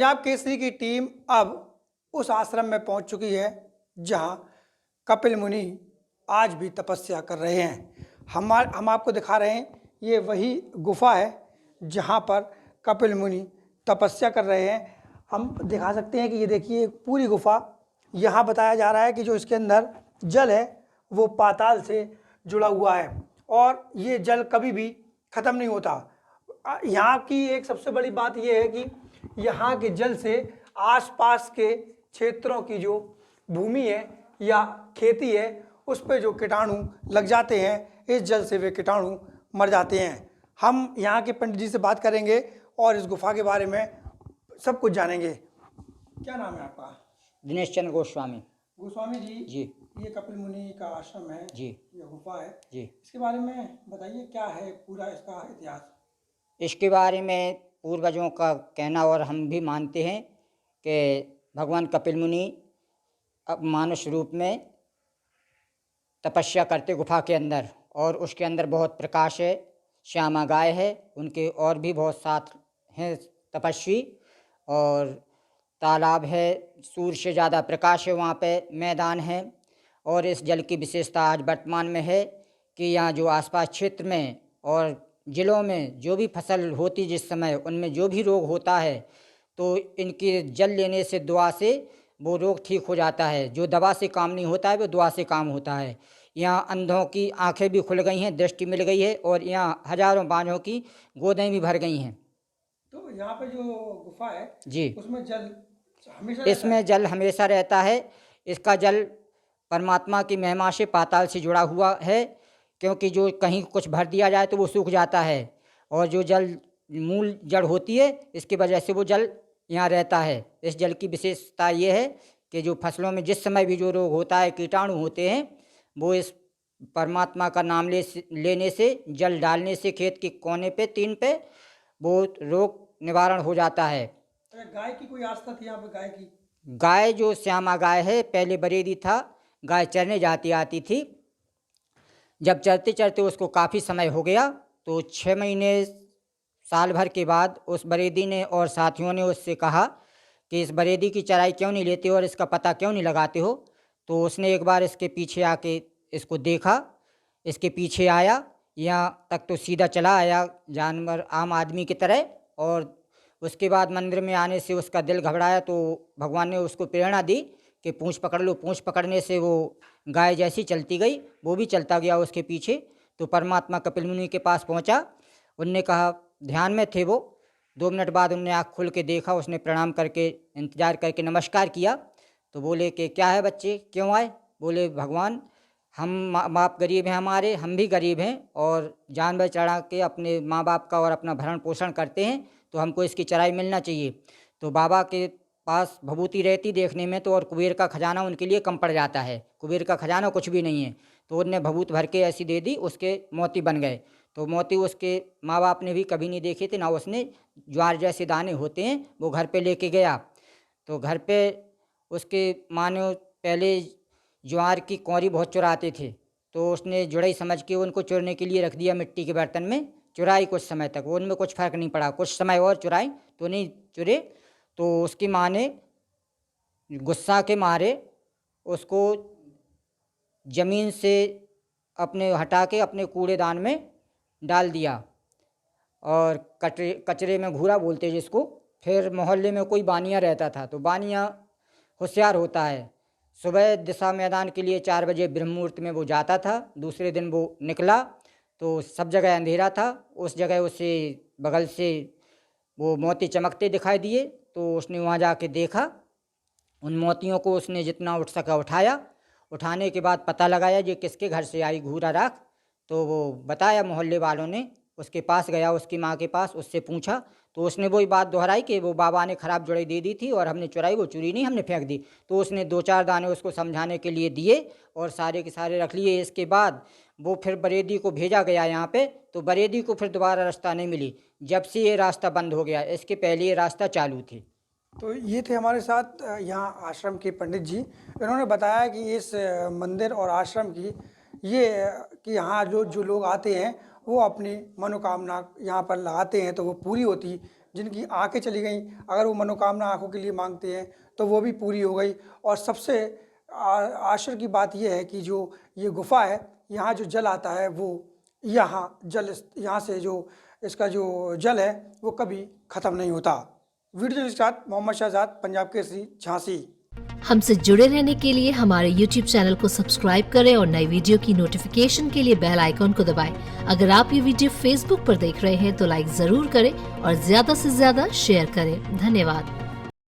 पंजाब केसरी की टीम अब उस आश्रम में पहुंच चुकी है जहां कपिल मुनि आज भी तपस्या कर रहे हैं। हम आपको दिखा रहे हैं, ये वही गुफा है जहां पर कपिल मुनि तपस्या कर रहे हैं। हम दिखा सकते हैं कि ये देखिए पूरी गुफा। यहाँ बताया जा रहा है कि जो इसके अंदर जल है वो पाताल से जुड़ा हुआ है और ये जल कभी भी ख़त्म नहीं होता। यहाँ की एक सबसे बड़ी बात यह है कि यहाँ के जल से आसपास के क्षेत्रों की जो भूमि है या खेती है उस पे जो कीटाणु लग जाते हैं, इस जल से वे कीटाणु मर जाते हैं। हम यहाँ के पंडित जी से बात करेंगे और इस गुफा के बारे में सब कुछ जानेंगे। क्या नाम है आपका? दिनेश चंद्र गोस्वामी। गोस्वामी जी जी। ये कपिल मुनि का आश्रम है जी। ये गुफा है जी। इसके बारे में बताइए, क्या है पूरा इसका इतिहास? इसके बारे में पूर्वजों का कहना और हम भी मानते हैं कि भगवान कपिल मुनि अब मानुष रूप में तपस्या करते गुफा के अंदर, और उसके अंदर बहुत प्रकाश है। श्यामा गाय है, उनके और भी बहुत साथ हैं तपस्वी, और तालाब है, सूर्य से ज़्यादा प्रकाश है वहाँ पे, मैदान है। और इस जल की विशेषता आज वर्तमान में है कि यहाँ जो आसपास क्षेत्र में और ज़िलों में जो भी फसल होती जिस समय उनमें जो भी रोग होता है तो इनके जल लेने से, दुआ से वो रोग ठीक हो जाता है। जो दवा से काम नहीं होता है वो दुआ से काम होता है। यहाँ अंधों की आंखें भी खुल गई हैं, दृष्टि मिल गई है, और यहाँ हजारों बांझों की गोदें भी भर गई हैं। तो यहाँ पे जो गुफा है जी, उसमें जल हमेशा रहता इसमें है? जल हमेशा रहता है। इसका जल परमात्मा की महिमा से पाताल से जुड़ा हुआ है, क्योंकि जो कहीं कुछ भर दिया जाए तो वो सूख जाता है, और जो जल मूल जड़ होती है इसकी वजह से वो जल यहाँ रहता है। इस जल की विशेषता ये है कि जो फसलों में जिस समय भी जो रोग होता है, कीटाणु होते हैं, वो इस परमात्मा का नाम लेने से, जल डालने से खेत के कोने पे, तीन पे, वो रोग निवारण हो जाता है। गाय की कोई आस्था थी यहाँ पे? गाय की गाय जो श्यामा गाय है, पहले बरेदी था, गाय चरने जाती आती थी। जब चरते चरते उसको काफ़ी समय हो गया तो 6 महीने साल भर के बाद उस बरेदी ने और साथियों ने उससे कहा कि इस बरेदी की चराई क्यों नहीं लेते और इसका पता क्यों नहीं लगाते हो। तो उसने एक बार इसके पीछे आके इसको देखा, इसके पीछे आया, यहाँ तक तो सीधा चला आया जानवर आम आदमी की तरह, और उसके बाद मंदिर में आने से उसका दिल घबराया तो भगवान ने उसको प्रेरणा दी कि पूँछ पकड़ लो। पूँछ पकड़ने से वो गाय जैसी चलती गई, वो भी चलता गया उसके पीछे। तो परमात्मा कपिल मुनि के पास पहुंचा। उनने कहा, ध्यान में थे वो, 2 मिनट बाद उनने आँख खोल के देखा, उसने प्रणाम करके इंतजार करके नमस्कार किया। तो बोले कि क्या है बच्चे, क्यों आए? बोले, भगवान हम माँ बाप गरीब हैं हमारे, हम भी गरीब हैं, और जानवर चढ़ा के अपने माँ बाप का और अपना भरण पोषण करते हैं, तो हमको इसकी चराई मिलना चाहिए। तो बाबा के पास भभूति रहती देखने में तो, और कुबेर का खजाना उनके लिए कम पड़ जाता है, कुबेर का खजाना कुछ भी नहीं है। तो उनने भभूत भर के ऐसी दे दी, उसके मोती बन गए। तो मोती उसके माँ बाप ने भी कभी नहीं देखे थे, ना उसने। ज्वार जैसे दाने होते हैं वो घर पे लेके गया। तो घर पे उसके माँ ने पहले ज्वार की कौरी बहुत चुराते थे, तो उसने जुड़ई समझ के उनको चुरने के लिए रख दिया मिट्टी के बर्तन में। चुराई कुछ समय तक, वो उनमें कुछ फ़र्क नहीं पड़ा, कुछ समय और चुराई तो नहीं चुरे। तो उसकी माँ ने गुस्सा के मारे उसको ज़मीन से अपने हटा के अपने कूड़ेदान में डाल दिया, और कचरे में घूरा बोलते जिसको। फिर मोहल्ले में कोई बानिया रहता था, तो बानिया होशियार होता है, सुबह दिशा मैदान के लिए 4 बजे ब्रह्म मुहूर्त में वो जाता था। दूसरे दिन वो निकला तो सब जगह अंधेरा था, उस जगह उसे बगल से वो मोती चमकते दिखाई दिए। तो उसने वहाँ जाके देखा, उन मोतियों को उसने जितना उठ सका उठाया। उठाने के बाद पता लगाया ये किसके घर से आई घूरा राख। तो वो बताया मोहल्ले वालों ने, उसके पास गया, उसकी माँ के पास, उससे पूछा तो उसने वही बात दोहराई कि वो बाबा ने ख़राब जुड़ई दे दी थी और हमने चुराई, वो चुरी नहीं, हमने फेंक दी। तो उसने 2-4 दाने उसको समझाने के लिए दिए और सारे के सारे रख लिए। इसके बाद वो फिर बरेदी को भेजा गया यहाँ पे, तो बरेदी को फिर दोबारा रास्ता नहीं मिली। जब से ये रास्ता बंद हो गया, इसके पहले ये रास्ता चालू थी। तो ये थे हमारे साथ यहाँ आश्रम के पंडित जी। इन्होंने बताया कि इस मंदिर और आश्रम की ये कि यहाँ जो जो लोग आते हैं वो अपनी मनोकामना यहाँ पर लगाते हैं तो वो पूरी होती जिनकी आंखें चली गई, अगर वो मनोकामना आंखों के लिए मांगते हैं तो वो भी पूरी हो गई। और सबसे आश्चर्य की बात यह है कि जो ये गुफा है, यहाँ जो जल आता है वो यहाँ से जो इसका जो जल है वो कभी ख़त्म नहीं होता। वीडियो के साथ मोहम्मद शहजाद, पंजाब केसरी, झांसी। हमसे जुड़े रहने के लिए हमारे YouTube चैनल को सब्सक्राइब करें और नई वीडियो की नोटिफिकेशन के लिए बेल आइकॉन को दबाएं। अगर आप ये वीडियो Facebook पर देख रहे हैं तो लाइक जरूर करें और ज्यादा से ज्यादा शेयर करें। धन्यवाद।